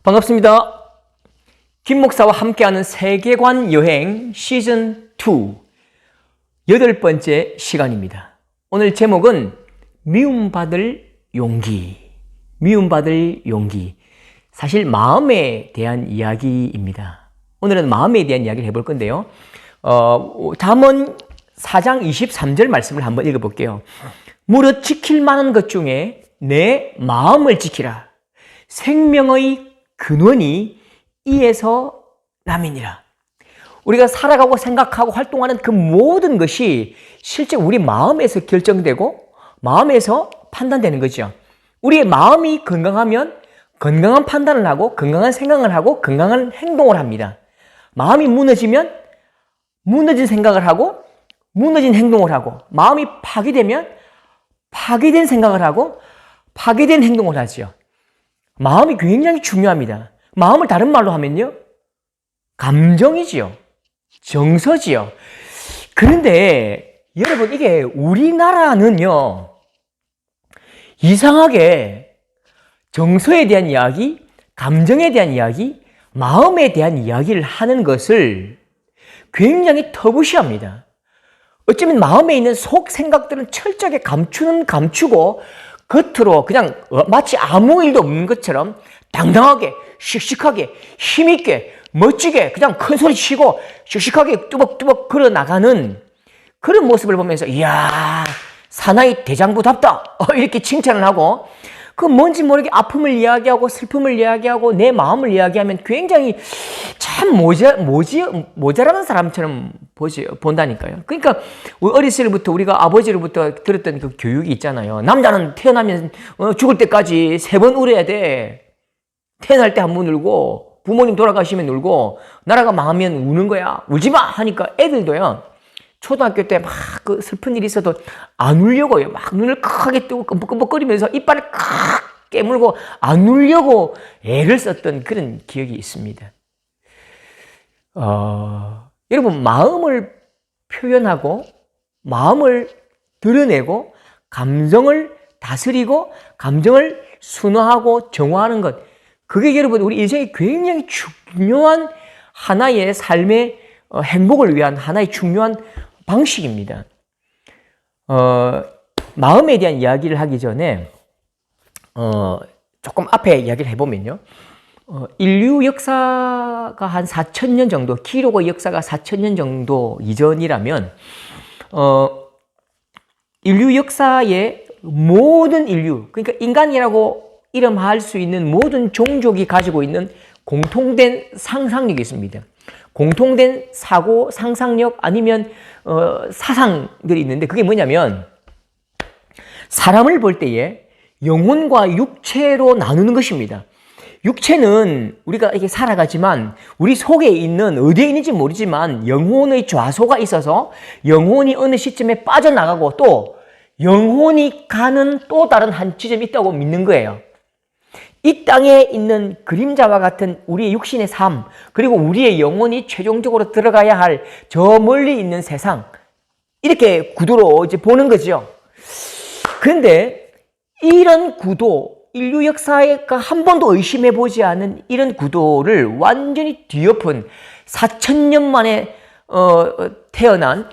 반갑습니다. 김 목사와 함께하는 세계관 여행 시즌 2 8번째 시간입니다. 오늘 제목은 미움받을 용기. 미움받을 용기. 사실 마음에 대한 이야기입니다. 오늘은 마음에 대한 이야기를 해볼 건데요. 잠언 4장 23절 말씀을 한번 읽어볼게요. 무릇 지킬 만한 것 중에 내 마음을 지키라. 생명의 근원이 이에서 남이니라. 우리가 살아가고 생각하고 활동하는 그 모든 것이 실제 우리 마음에서 결정되고 마음에서 판단되는 거죠. 우리의 마음이 건강하면 건강한 판단을 하고 건강한 생각을 하고 건강한 행동을 합니다. 마음이 무너지면 무너진 생각을 하고 무너진 행동을 하고, 마음이 파괴되면 파괴된 생각을 하고 파괴된 행동을 하죠. 마음이 굉장히 중요합니다. 마음을 다른 말로 하면요, 감정이지요. 정서지요. 그런데 여러분, 이게 우리나라는요, 이상하게 정서에 대한 이야기, 감정에 대한 이야기, 마음에 대한 이야기를 하는 것을 굉장히 터부시합니다. 어쩌면 마음에 있는 속 생각들은 철저하게 감추고 겉으로 그냥 마치 아무 일도 없는 것처럼 당당하게, 씩씩하게, 힘있게, 멋지게 그냥 큰 소리 치고 씩씩하게 뚜벅뚜벅 걸어 나가는 그런 모습을 보면서 이야, 사나이 대장부답다 이렇게 칭찬을 하고, 그 뭔지 모르게 아픔을 이야기하고 슬픔을 이야기하고 내 마음을 이야기하면 굉장히 참 모자라는 사람처럼 본다니까요. 그러니까 어렸을 때부터 우리가 아버지로부터 들었던 그 교육이 있잖아요. 남자는 태어나면 죽을 때까지 3번 울어야 돼. 태어날 때 한 번 울고, 부모님 돌아가시면 울고, 나라가 망하면 우는 거야. 울지 마! 하니까 애들도요, 초등학교 때 막 그 슬픈 일이 있어도 안 울려고요. 막 눈을 크게 뜨고 끔뻑끔뻑거리면서 이빨을 칵 깨물고 안 울려고 애를 썼던 그런 기억이 있습니다. 여러분, 마음을 표현하고 마음을 드러내고 감정을 다스리고 감정을 순화하고 정화하는 것, 그게 여러분 우리 인생에 굉장히 중요한 하나의 삶의 행복을 위한 하나의 중요한 방식입니다. 마음에 대한 이야기를 하기 전에 조금 앞에 이야기를 해보면요, 인류 역사가 한 4,000년 정도, 기록의 역사가 4,000년 정도 이전이라면 인류 역사의 모든 인류, 그러니까 인간이라고 이름할 수 있는 모든 종족이 가지고 있는 공통된 상상력이 있습니다. 공통된 사고, 상상력 아니면 사상들이 있는데, 그게 뭐냐면 사람을 볼 때에 영혼과 육체로 나누는 것입니다. 육체는 우리가 이렇게 살아가지만 우리 속에 있는, 어디에 있는지 모르지만 영혼의 좌소가 있어서 영혼이 어느 시점에 빠져나가고 또 영혼이 가는 또 다른 한 지점이 있다고 믿는 거예요. 이 땅에 있는 그림자와 같은 우리의 육신의 삶, 그리고 우리의 영혼이 최종적으로 들어가야 할 저 멀리 있는 세상, 이렇게 구도로 이제 보는 거죠. 그런데 이런 구도, 인류 역사가 한 번도 의심해보지 않은 이런 구도를 완전히 뒤엎은 4,000년 만에 태어난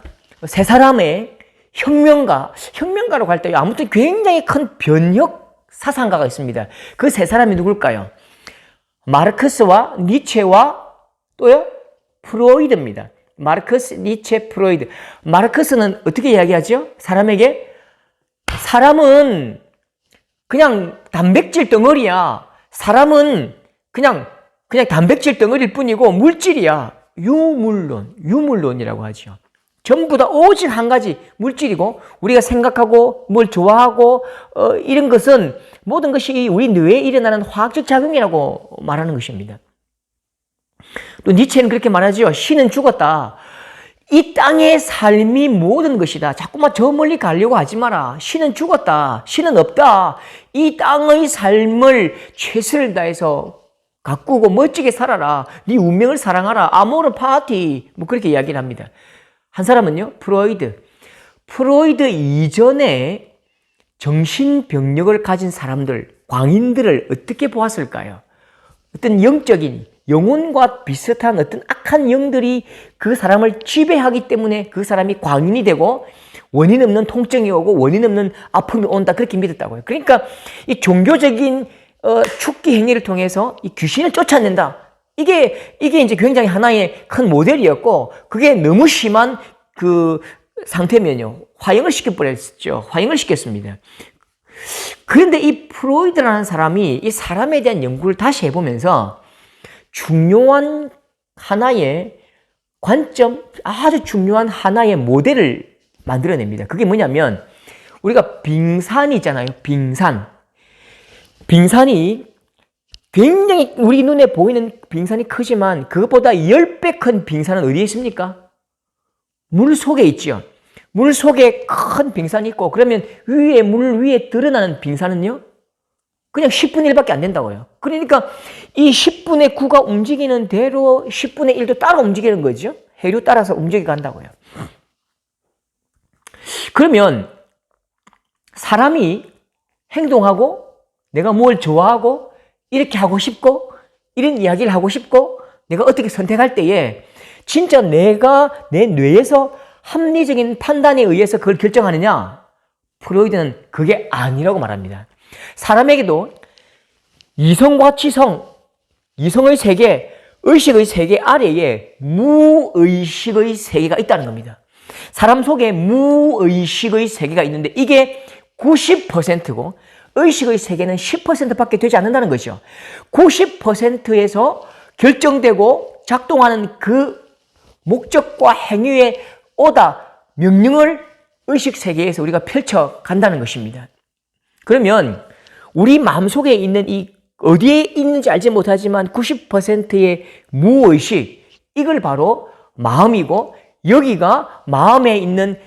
세 사람의 혁명가로 갈 때 아무튼 굉장히 큰 변혁 사상가가 있습니다. 그 세 사람이 누굴까요? 마르크스와 니체와 또요? 프로이드입니다. 마르크스, 니체, 프로이드. 마르크스는 어떻게 이야기하죠? 사람에게 사람은 그냥 단백질 덩어리야. 사람은 그냥 단백질 덩어리일 뿐이고 물질이야. 유물론이라고 하죠. 전부 다 오직 한 가지 물질이고, 우리가 생각하고 뭘 좋아하고 이런 것은 모든 것이 우리 뇌에 일어나는 화학적 작용이라고 말하는 것입니다. 또 니체는 그렇게 말하죠. 신은 죽었다. 이 땅의 삶이 모든 것이다. 자꾸만 저 멀리 가려고 하지 마라. 신은 죽었다. 신은 없다. 이 땅의 삶을 최선을 다해서 가꾸고 멋지게 살아라. 네 운명을 사랑하라. 아모르 파티. 뭐 그렇게 이야기를 합니다. 한 사람은요, 프로이드. 프로이드 이전에 정신병력을 가진 사람들, 광인들을 어떻게 보았을까요? 어떤 영적인, 영혼과 비슷한 어떤 악한 영들이 그 사람을 지배하기 때문에 그 사람이 광인이 되고 원인 없는 통증이 오고 원인 없는 아픔이 온다, 그렇게 믿었다고요. 그러니까 이 종교적인 축기 행위를 통해서 이 귀신을 쫓아낸다. 이게 이제 굉장히 하나의 큰 모델이었고, 그게 너무 심한 그 상태면요, 화형을 시켜버렸죠. 화형을 시켰습니다. 그런데 이 프로이드라는 사람이 이 사람에 대한 연구를 다시 해보면서 중요한 하나의 관점, 아주 중요한 하나의 모델을 만들어냅니다. 그게 뭐냐면, 우리가 빙산이 있잖아요. 빙산이 굉장히 우리 눈에 보이는 빙산이 크지만 그것보다 10배 큰 빙산은 어디에 있습니까? 물 속에 있죠. 물 속에 큰 빙산이 있고, 그러면 물 위에 드러나는 빙산은요, 그냥 10분의 1밖에 안 된다고요. 그러니까 이 10분의 9가 움직이는 대로 10분의 1도 따라 움직이는 거죠. 해류 따라서 움직여 간다고요. 그러면 사람이 행동하고 내가 뭘 좋아하고 이렇게 하고 싶고 이런 이야기를 하고 싶고 내가 어떻게 선택할 때에 진짜 내가 내 뇌에서 합리적인 판단에 의해서 그걸 결정하느냐? 프로이드는 그게 아니라고 말합니다. 사람에게도 이성과 지성, 이성의 세계, 의식의 세계 아래에 무의식의 세계가 있다는 겁니다. 사람 속에 무의식의 세계가 있는데 이게 90%고 의식의 세계는 10%밖에 되지 않는다는 거죠. 90%에서 결정되고 작동하는 그 목적과 행위의 명령을 의식 세계에서 우리가 펼쳐 간다는 것입니다. 그러면 우리 마음속에 있는 이 어디에 있는지 알지 못하지만 90%의 무의식, 이걸 바로 마음이고, 여기가 마음에 있는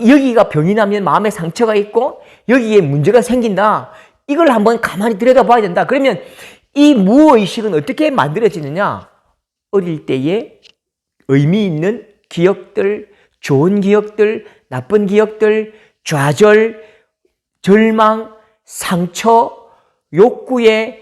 여기가 병이 나면 마음에 상처가 있고 여기에 문제가 생긴다. 이걸 한번 가만히 들여다봐야 된다. 그러면 이 무의식은 어떻게 만들어지느냐? 어릴 때의 의미 있는 기억들, 좋은 기억들, 나쁜 기억들, 좌절, 절망, 상처, 욕구의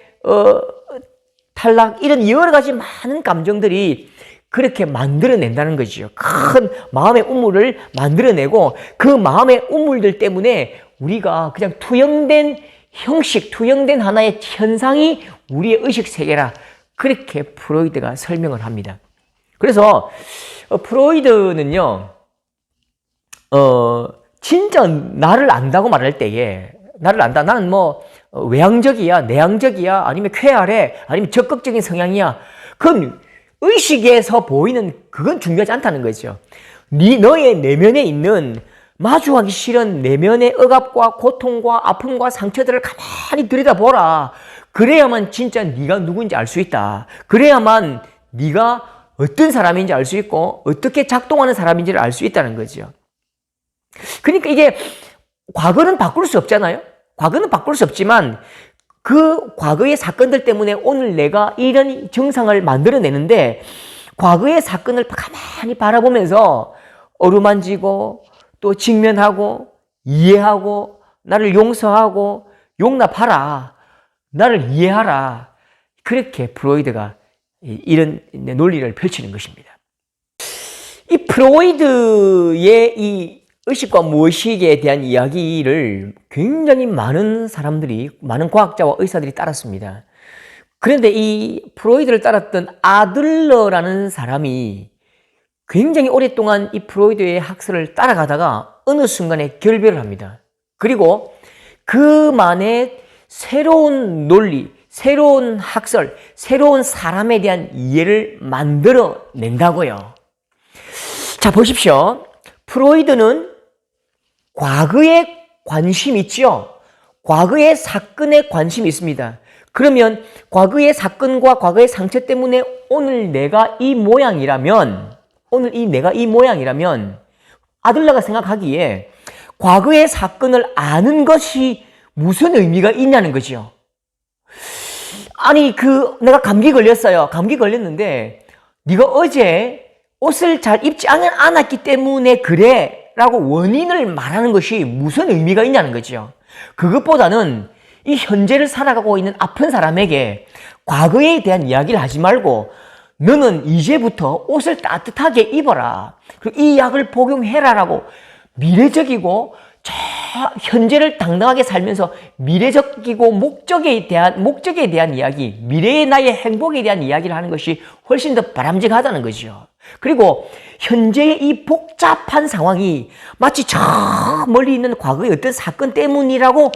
탈락, 이런 여러 가지 많은 감정들이 그렇게 만들어낸다는 거죠. 큰 마음의 우물을 만들어내고 그 마음의 우물들 때문에 우리가 그냥 투영된 형식, 투영된 하나의 현상이 우리의 의식 세계라, 그렇게 프로이드가 설명을 합니다. 그래서 프로이드는요, 진짜 나를 안다고 말할 때에, 나를 안다, 나는 뭐 외향적이야, 내향적이야, 아니면 쾌활해, 아니면 적극적인 성향이야, 그건 의식에서 보이는, 그건 중요하지 않다는 거죠. 너의 내면에 있는 마주하기 싫은 내면의 억압과 고통과 아픔과 상처들을 가만히 들여다보라. 그래야만 진짜 네가 누구인지 알 수 있다. 그래야만 네가 어떤 사람인지 알 수 있고 어떻게 작동하는 사람인지를 알 수 있다는 거죠. 그러니까 이게 과거는 바꿀 수 없잖아요. 과거는 바꿀 수 없지만 그 과거의 사건들 때문에 오늘 내가 이런 정상을 만들어내는데, 과거의 사건을 가만히 바라보면서 어루만지고 또 직면하고 이해하고 나를 용서하고 용납하라, 나를 이해하라, 그렇게 프로이드가 이런 논리를 펼치는 것입니다. 이 프로이드의 이 의식과 무의식에 대한 이야기를 굉장히 많은 사람들이, 많은 과학자와 의사들이 따랐습니다. 그런데 이 프로이드를 따랐던 아들러라는 사람이 굉장히 오랫동안 이 프로이드의 학설을 따라가다가 어느 순간에 결별을 합니다. 그리고 그만의 새로운 논리, 새로운 학설, 새로운 사람에 대한 이해를 만들어낸다고요. 자, 보십시오. 프로이드는 과거에 관심이 있죠. 과거의 사건에 관심이 있습니다. 그러면 과거의 사건과 과거의 상처 때문에 오늘 내가 이 모양이라면, 아들러가 생각하기에 과거의 사건을 아는 것이 무슨 의미가 있냐는 거죠. 아니, 내가 감기 걸렸어요. 감기 걸렸는데 네가 어제 옷을 잘 입지 않았기 때문에 그래 라고 원인을 말하는 것이 무슨 의미가 있냐는 거죠. 그것보다는 이 현재를 살아가고 있는 아픈 사람에게 과거에 대한 이야기를 하지 말고 너는 이제부터 옷을 따뜻하게 입어라. 그리고 이 약을 복용해라 라고 미래적이고 저 현재를 당당하게 살면서 미래적이고 목적에 대한 이야기, 미래의 나의 행복에 대한 이야기를 하는 것이 훨씬 더 바람직하다는 거죠. 그리고 현재의 이 복잡한 상황이 마치 저 멀리 있는 과거의 어떤 사건 때문이라고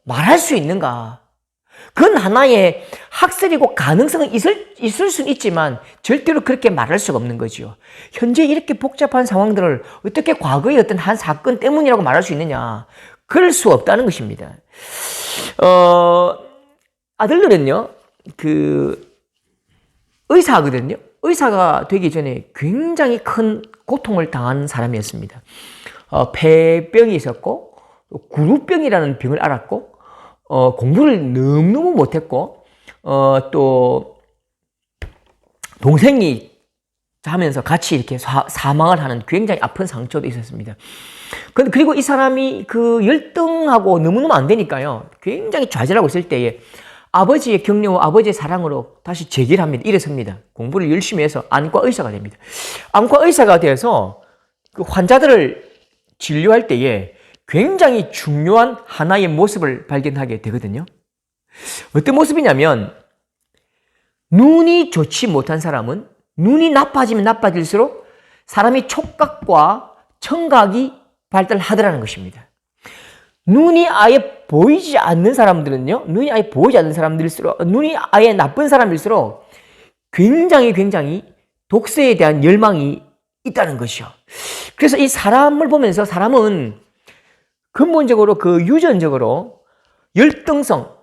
말할 수 있는가? 그건 하나의 학설이고 가능성은 있을 수는 있지만 절대로 그렇게 말할 수가 없는 거죠. 현재 이렇게 복잡한 상황들을 어떻게 과거의 어떤 한 사건 때문이라고 말할 수 있느냐? 그럴 수 없다는 것입니다. 아들들은요, 의사거든요. 의사가 되기 전에 굉장히 큰 고통을 당한 사람이었습니다. 폐병이 있었고, 구루병이라는 병을 앓았고, 공부를 너무너무 못했고, 또, 동생이 하면서 같이 이렇게 사망을 하는 굉장히 아픈 상처도 있었습니다. 그리고 이 사람이 그 열등하고 너무너무 안 되니까요. 굉장히 좌절하고 있을 때에 아버지의 격려와 아버지의 사랑으로 다시 재기를 합니다. 일어섭니다. 공부를 열심히 해서 안과 의사가 됩니다. 안과 의사가 되어서 그 환자들을 진료할 때에 굉장히 중요한 하나의 모습을 발견하게 되거든요. 어떤 모습이냐면 눈이 좋지 못한 사람은 눈이 나빠지면 나빠질수록 사람이 촉각과 청각이 발달하더라는 것입니다. 눈이 아예 보이지 않는 사람들은요, 눈이 아예 나쁜 사람일수록 굉장히 독서에 대한 열망이 있다는 것이요. 그래서 이 사람을 보면서 사람은 근본적으로 유전적으로 열등성,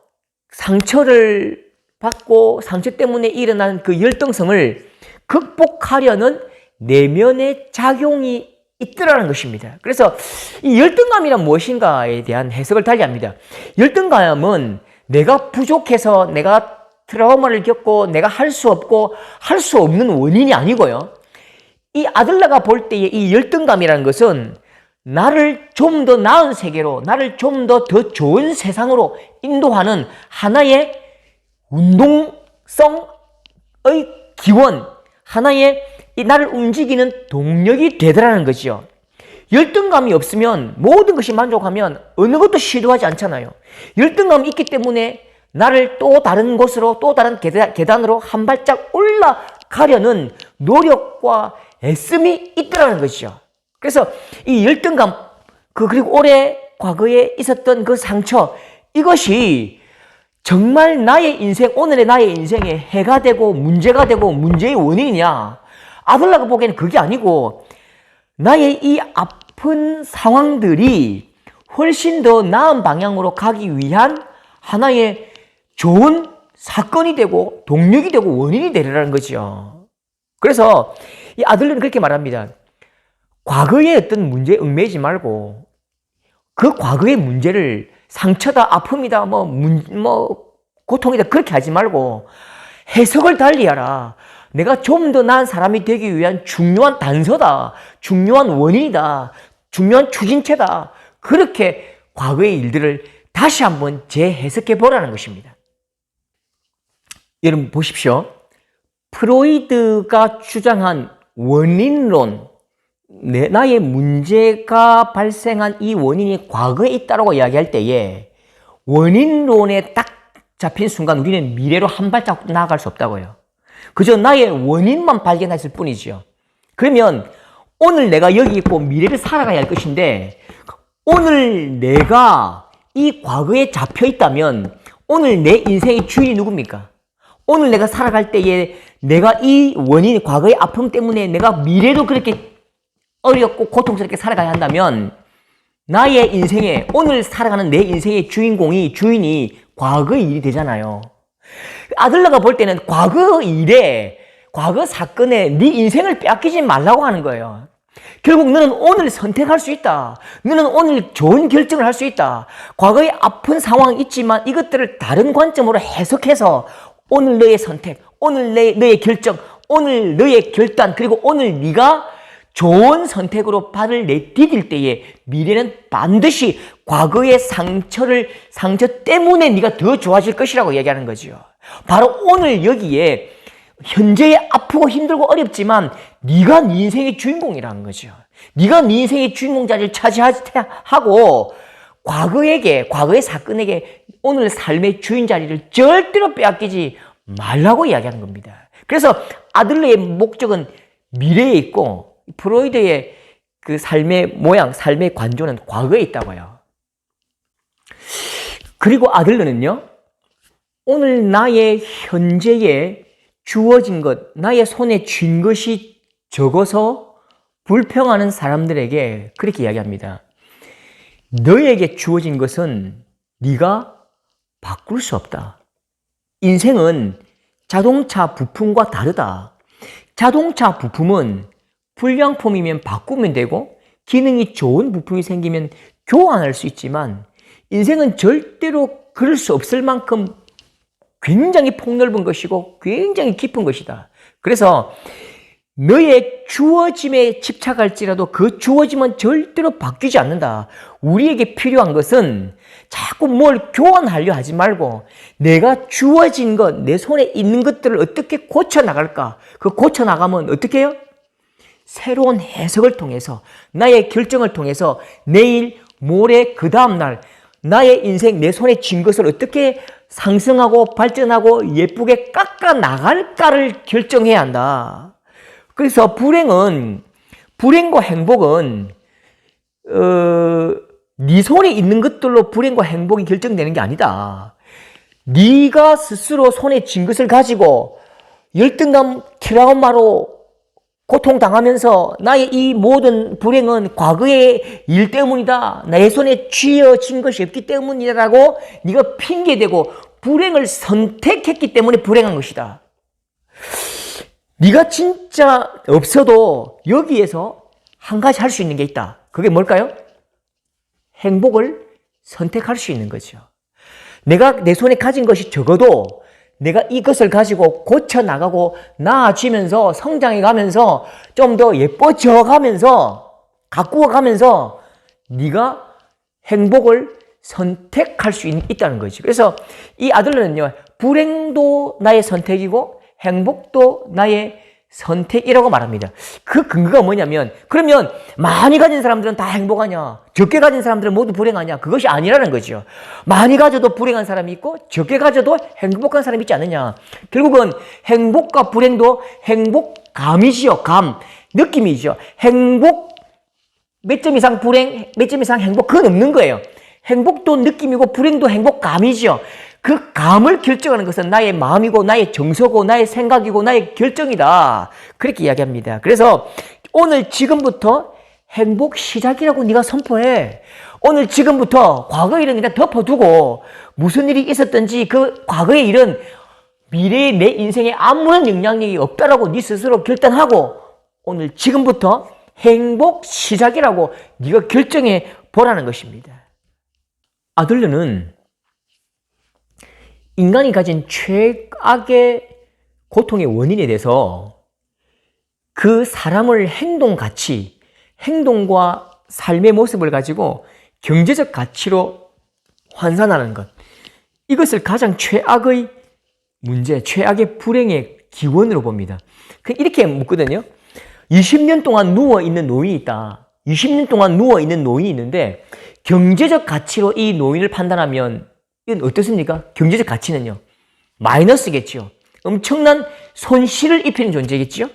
상처를 받고 상처 때문에 일어난 그 열등성을 극복하려는 내면의 작용이 있더라는 것입니다. 그래서 이 열등감이란 무엇인가에 대한 해석을 달리합니다. 열등감은 내가 부족해서 내가 트라우마를 겪고 내가 할 수 없고 할 수 없는 원인이 아니고요. 이 아들러가 볼 때의 이 열등감이라는 것은 나를 좀 더 나은 세계로, 나를 좀 더 좋은 세상으로 인도하는 하나의 운동성의 기원, 하나의 나를 움직이는 동력이 되더라는 거죠. 열등감이 없으면 모든 것이 만족하면 어느 것도 시도하지 않잖아요. 열등감이 있기 때문에 나를 또 다른 곳으로, 또 다른 계단으로 한 발짝 올라가려는 노력과 애씀이 있더라는 것이죠. 그래서 이 열등감, 그리고 과거에 있었던 그 상처, 이것이 정말 오늘의 나의 인생에 해가 되고 문제가 되고 문제의 원인이냐? 아들라가 보기에는 그게 아니고 나의 이 아픈 상황들이 훨씬 더 나은 방향으로 가기 위한 하나의 좋은 사건이 되고 동력이 되고 원인이 되리라는 거죠. 그래서 이 아들은 그렇게 말합니다. 과거의 어떤 문제에 얽매이지 말고 그 과거의 문제를 상처다, 아픔이다, 고통이다 그렇게 하지 말고 해석을 달리하라. 내가 좀 더 나은 사람이 되기 위한 중요한 단서다, 중요한 원인이다, 중요한 추진체다. 그렇게 과거의 일들을 다시 한번 재해석해 보라는 것입니다. 여러분 보십시오. 프로이드가 주장한 원인론, 나의 문제가 발생한 이 원인이 과거에 있다고 이야기할 때에 원인론에 딱 잡힌 순간 우리는 미래로 한 발짝 나아갈 수 없다고요. 그저 나의 원인만 발견했을 뿐이죠. 그러면 오늘 내가 여기 있고 미래를 살아가야 할 것인데 오늘 내가 이 과거에 잡혀 있다면 오늘 내 인생의 주인이 누굽니까? 오늘 내가 살아갈 때에 내가 이 원인, 과거의 아픔 때문에 내가 미래도 그렇게 어렵고 고통스럽게 살아가야 한다면 나의 인생에, 오늘 살아가는 내 인생의 주인이 과거의 일이 되잖아요. 아들러가 볼 때는 과거 일에, 과거 사건에 네 인생을 빼앗기지 말라고 하는 거예요. 결국 너는 오늘 선택할 수 있다. 너는 오늘 좋은 결정을 할 수 있다. 과거에 아픈 상황이 있지만 이것들을 다른 관점으로 해석해서 오늘 너의 선택, 오늘 너의 결정, 오늘 너의 결단, 그리고 오늘 네가 좋은 선택으로 발을 내디딜 때에 미래는 반드시 과거의 상처 때문에 네가 더 좋아질 것이라고 얘기하는 거죠. 바로 오늘 여기에 현재에 아프고 힘들고 어렵지만 네가 네 인생의 주인공이라는 거죠. 네가 네 인생의 주인공 자리를 차지하고 과거의 사건에게 오늘 삶의 주인 자리를 절대로 빼앗기지 말라고 이야기하는 겁니다. 그래서 아들러의 목적은 미래에 있고 프로이드의 그 삶의 모양, 삶의 관조는 과거에 있다고요. 그리고 아들러는요, 오늘 나의 현재에 주어진 것, 나의 손에 쥔 것이 적어서 불평하는 사람들에게 그렇게 이야기합니다. 너에게 주어진 것은 네가 바꿀 수 없다. 인생은 자동차 부품과 다르다. 자동차 부품은 불량품이면 바꾸면 되고 기능이 좋은 부품이 생기면 교환할 수 있지만 인생은 절대로 그럴 수 없을 만큼 굉장히 폭넓은 것이고 굉장히 깊은 것이다. 그래서 너의 주어짐에 집착할지라도 그 주어짐은 절대로 바뀌지 않는다. 우리에게 필요한 것은 자꾸 뭘 교환하려 하지 말고 내가 주어진 것, 내 손에 있는 것들을 어떻게 고쳐나갈까? 그 고쳐나가면 어떻게 해요? 새로운 해석을 통해서 나의 결정을 통해서 내일, 모레, 그 다음날 나의 인생, 내 손에 쥔 것을 어떻게 상승하고 발전하고 예쁘게 깎아 나갈까를 결정해야 한다. 그래서 불행과 행복은 네 손에 있는 것들로 불행과 행복이 결정되는 게 아니다. 네가 스스로 손에 쥔 것을 가지고 열등감, 트라우마로 고통당하면서 나의 이 모든 불행은 과거의 일 때문이다. 나의 손에 쥐어진 것이 없기 때문이라고 네가 핑계대고 불행을 선택했기 때문에 불행한 것이다. 네가 진짜 없어도 여기에서 한 가지 할 수 있는 게 있다. 그게 뭘까요? 행복을 선택할 수 있는 거죠. 내가 내 손에 가진 것이 적어도 내가 이것을 가지고 고쳐나가고 나아지면서 성장해 가면서 좀 더 예뻐져 가면서 가꾸어 가면서 네가 행복을 선택할 수 있다는 거지. 그래서 이 아들은요, 불행도 나의 선택이고 행복도 나의 선택이라고 말합니다. 그 근거가 뭐냐면, 그러면 많이 가진 사람들은 다 행복하냐? 적게 가진 사람들은 모두 불행하냐? 그것이 아니라는 거죠. 많이 가져도 불행한 사람이 있고 적게 가져도 행복한 사람이 있지 않느냐? 결국은 행복과 불행도 행복감이지요. 감, 느낌이죠. 행복 몇 점 이상 불행, 몇 점 이상 행복, 그건 없는 거예요. 행복도 느낌이고 불행도 행복감이죠. 그 감을 결정하는 것은 나의 마음이고 나의 정서고 나의 생각이고 나의 결정이다. 그렇게 이야기합니다. 그래서 오늘 지금부터 행복 시작이라고 네가 선포해. 오늘 지금부터 과거 일은 그냥 덮어두고 무슨 일이 있었든지 그 과거의 일은 미래의 내 인생에 아무런 영향력이 없다라고 네 스스로 결단하고 오늘 지금부터 행복 시작이라고 네가 결정해 보라는 것입니다. 아들러는 인간이 가진 최악의 고통의 원인에 대해서 그 사람을 행동과 삶의 모습을 가지고 경제적 가치로 환산하는 것. 이것을 가장 최악의 문제, 최악의 불행의 기원으로 봅니다. 이렇게 묻거든요. 20년 동안 누워있는 노인이 있다. 20년 동안 누워있는 노인이 있는데 경제적 가치로 이 노인을 판단하면 이건 어떻습니까? 경제적 가치는요, 마이너스겠죠. 엄청난 손실을 입히는 존재겠죠.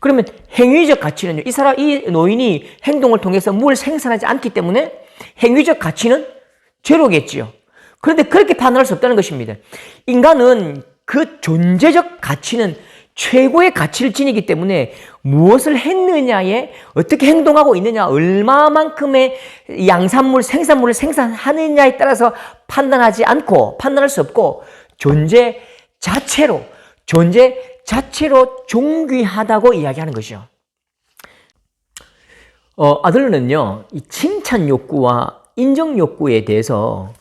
그러면 행위적 가치는요, 이 노인이 행동을 통해서 뭘 생산하지 않기 때문에 행위적 가치는 제로겠죠. 그런데 그렇게 판단할 수 없다는 것입니다. 인간은 그 존재적 가치는 최고의 가치를 지니기 때문에 무엇을 했느냐에 어떻게 행동하고 있느냐, 얼마만큼의 양산물, 생산물을 생산하느냐에 따라서 판단할 수 없고 존재 자체로 존귀하다고 이야기하는 것이죠. 아들러는요, 이 칭찬 욕구와 인정 욕구에 대해서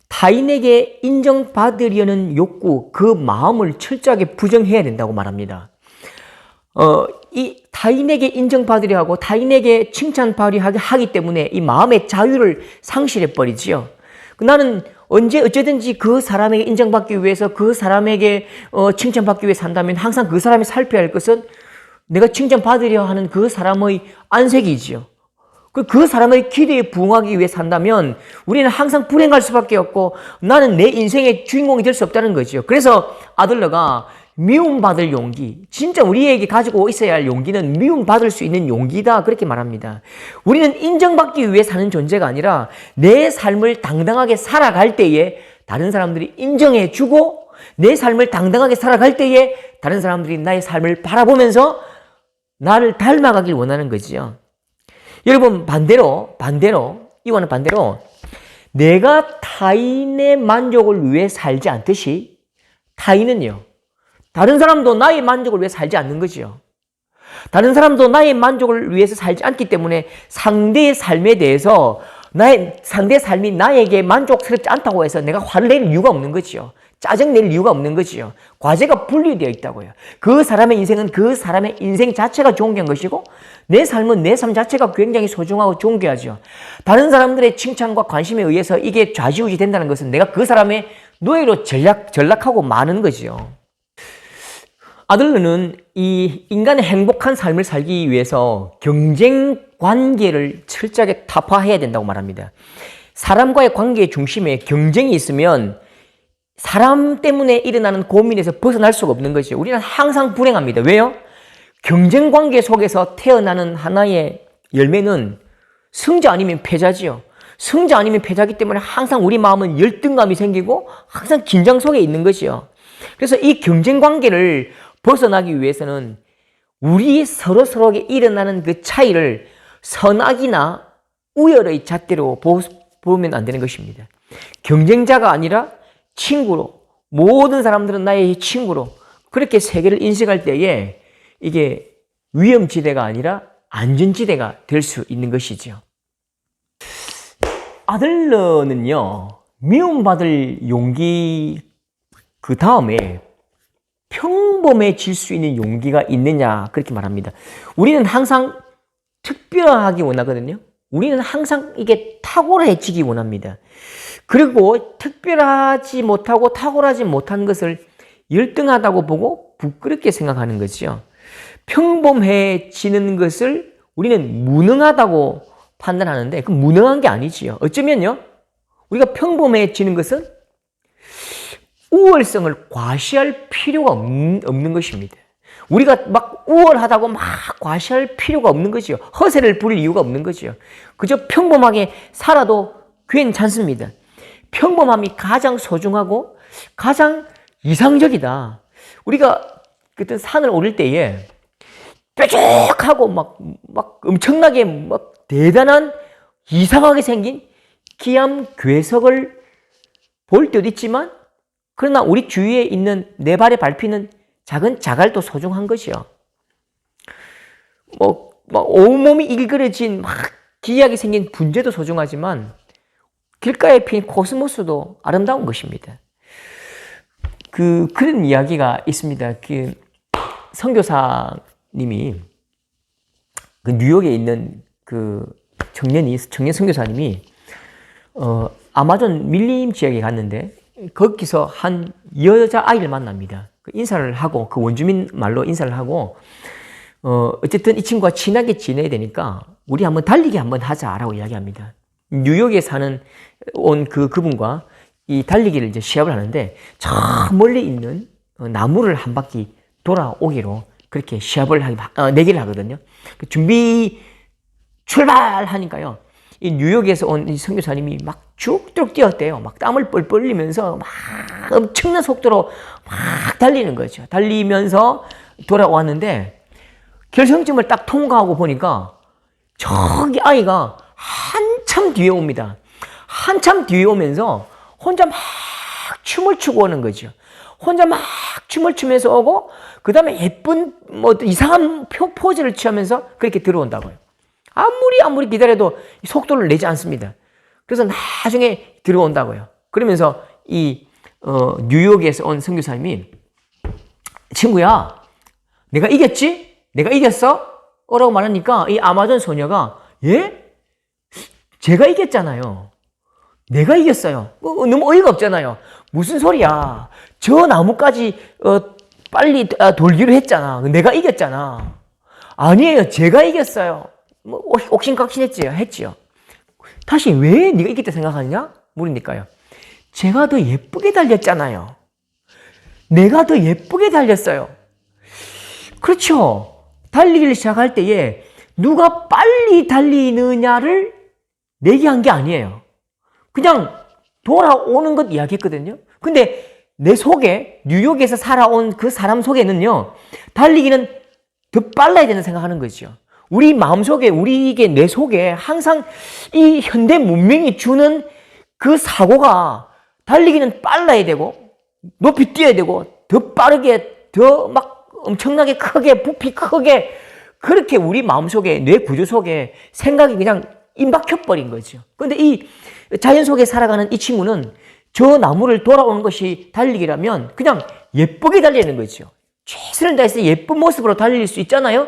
타인에게 인정받으려는 욕구, 그 마음을 철저하게 부정해야 된다고 말합니다. 이 타인에게 인정받으려 하고 타인에게 칭찬받으려 하기 때문에 이 마음의 자유를 상실해 버리지요. 나는 언제 어쨌든지 그 사람에게 인정받기 위해서 그 사람에게 칭찬받기 위해 산다면 항상 그 사람이 살펴야 할 것은 내가 칭찬받으려 하는 그 사람의 안색이지요. 그 사람의 기대에 부응하기 위해 산다면 우리는 항상 불행할 수밖에 없고 나는 내 인생의 주인공이 될 수 없다는 거죠. 그래서 아들러가 미움받을 용기, 진짜 우리에게 가지고 있어야 할 용기는 미움받을 수 있는 용기다 그렇게 말합니다. 우리는 인정받기 위해 사는 존재가 아니라 내 삶을 당당하게 살아갈 때에 다른 사람들이 인정해주고 내 삶을 당당하게 살아갈 때에 다른 사람들이 나의 삶을 바라보면서 나를 닮아가길 원하는 거지요. 여러분 반대로 이와는 반대로 내가 타인의 만족을 위해 살지 않듯이 타인은요 다른 사람도 나의 만족을 위해 살지 않는 거지요. 다른 사람도 나의 만족을 위해서 살지 않기 때문에 상대의 삶에 대해서 상대의 삶이 나에게 만족스럽지 않다고 해서 내가 화를 낼 이유가 없는 거지요. 짜증낼 이유가 없는 거지요. 과제가 분리되어 있다고요. 그 사람의 인생은 그 사람의 인생 자체가 존귀한 것이고 내 삶은 내 삶 자체가 굉장히 소중하고 존귀하죠. 다른 사람들의 칭찬과 관심에 의해서 이게 좌지우지 된다는 것은 내가 그 사람의 노예로 전락하고 마는 거지요. 아들러는 이 인간의 행복한 삶을 살기 위해서 경쟁 관계를 철저하게 타파해야 된다고 말합니다. 사람과의 관계의 중심에 경쟁이 있으면 사람 때문에 일어나는 고민에서 벗어날 수가 없는 거죠. 우리는 항상 불행합니다. 왜요? 경쟁 관계 속에서 태어나는 하나의 열매는 승자 아니면 패자지요. 승자 아니면 패자기 때문에 항상 우리 마음은 열등감이 생기고 항상 긴장 속에 있는 거지요. 그래서 이 경쟁 관계를 벗어나기 위해서는 우리 서로에게 일어나는 그 차이를 선악이나 우열의 잣대로 보면 안 되는 것입니다. 경쟁자가 아니라 친구로, 모든 사람들은 나의 친구로 그렇게 세계를 인식할 때에 이게 위험지대가 아니라 안전지대가 될 수 있는 것이죠. 아들러는요, 미움받을 용기 그 다음에 평범해질 수 있는 용기가 있느냐 그렇게 말합니다. 우리는 항상 특별하기 원하거든요. 우리는 항상 이게 탁월해지기 원합니다. 그리고 특별하지 못하고 탁월하지 못한 것을 열등하다고 보고 부끄럽게 생각하는 거죠. 평범해지는 것을 우리는 무능하다고 판단하는데 그 무능한 게 아니지요. 어쩌면요, 우리가 평범해지는 것은 우월성을 과시할 필요가 없는 것입니다. 우리가 막 우월하다고 막 과시할 필요가 없는 거지요. 허세를 부릴 이유가 없는 거지요. 그저 평범하게 살아도 괜찮습니다. 평범함이 가장 소중하고 가장 이상적이다. 우리가 그때 산을 오를 때에 뾰족하고 막 엄청나게 막 대단한 이상하게 생긴 기암 괴석을 볼 때도 있지만 그러나 우리 주위에 있는 네 발에 밟히는 작은 자갈도 소중한 것이요. 온몸이 일그러진 막 기이하게 생긴 분재도 소중하지만 길가에 핀 코스모스도 아름다운 것입니다. 그런 이야기가 있습니다. 선교사님이 뉴욕에 있는 청년 선교사님이 아마존 밀림 지역에 갔는데 거기서 한 여자 아이를 만납니다. 인사를 하고 그 원주민 말로 인사를 하고 어쨌든 이 친구가 친하게 지내야 되니까 우리 한번 달리기 한번 하자라고 이야기합니다. 뉴욕에 온 그분과 이 달리기를 이제 시합을 하는데 저 멀리 있는 나무를 한 바퀴 돌아오기로 그렇게 시합을 내기를 하거든요. 준비 출발하니까요. 이 뉴욕에서 온 이 선교사님이 막 쭉쭉 뛰었대요. 막 땀을 뻘뻘 흘리면서 막 엄청난 속도로 막 달리는 거죠. 달리면서 돌아왔는데 결승점을 딱 통과하고 보니까 저기 아이가 한참 뒤에 옵니다. 한참 뒤에 오면서 혼자 막 춤을 추고 오는 거죠. 혼자 막 춤을 추면서 오고 그 다음에 예쁜 이상한 포즈를 취하면서 그렇게 들어온다고요. 아무리 기다려도 속도를 내지 않습니다. 그래서 나중에 들어온다고요. 그러면서 뉴욕에서 온 선교사님이 친구야, 내가 이겼지? 내가 이겼어? 라고 말하니까 이 아마존 소녀가 예? 제가 이겼잖아요. 내가 이겼어요. 너무 어이가 없잖아요. 무슨 소리야. 저 나무까지 빨리 돌기로 했잖아. 내가 이겼잖아. 아니에요. 제가 이겼어요. 뭐 옥신각신했지요. 다시 왜 네가 이겼다 생각하느냐? 물으니까요. 제가 더 예쁘게 달렸잖아요. 내가 더 예쁘게 달렸어요. 그렇죠. 달리기를 시작할 때에 누가 빨리 달리느냐를 내기한 게 아니에요. 그냥 돌아오는 것 이야기했거든요. 근데 내 속에, 뉴욕에서 살아온 그 사람 속에는요, 달리기는 더 빨라야 되는 생각하는 거죠. 우리 마음속에, 우리에게, 내 속에 항상 이 현대 문명이 주는 그 사고가 달리기는 빨라야 되고, 높이 뛰어야 되고, 더 빠르게, 더 막 엄청나게 크게, 부피 크게, 그렇게 우리 마음속에, 뇌 구조 속에 생각이 그냥 임박혀버린 거죠. 근데 이 자연 속에 살아가는 이 친구는 저 나무를 돌아오는 것이 달리기라면 그냥 예쁘게 달리는 거죠. 최선을 다해서 예쁜 모습으로 달릴 수 있잖아요.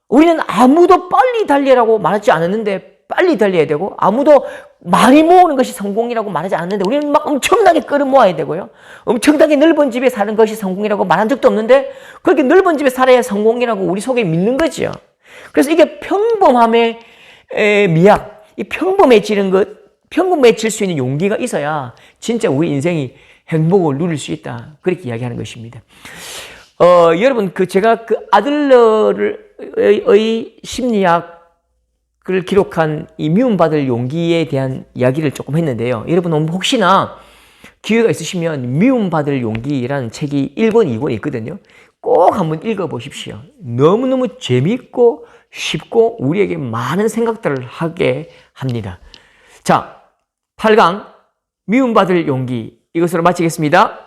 우리는 아무도 빨리 달리라고 말하지 않았는데 빨리 달려야 되고, 아무도 많이 모으는 것이 성공이라고 말하지 않았는데 우리는 막 엄청나게 끌어모아야 되고요. 엄청나게 넓은 집에 사는 것이 성공이라고 말한 적도 없는데 그렇게 넓은 집에 살아야 성공이라고 우리 속에 믿는 거죠. 그래서 이게 평범함의 미학, 이 평범해지는 것, 평범해질 수 있는 용기가 있어야 진짜 우리 인생이 행복을 누릴 수 있다. 그렇게 이야기하는 것입니다. 여러분, 제가 아들러의 심리학을 기록한 이 미움받을 용기에 대한 이야기를 조금 했는데요. 여러분, 혹시나 기회가 있으시면 미움받을 용기라는 책이 1권, 2권 있거든요. 꼭 한번 읽어보십시오. 너무너무 재밌고 쉽고 우리에게 많은 생각들을 하게 합니다. 자, 8강 미움받을 용기, 이것으로 마치겠습니다.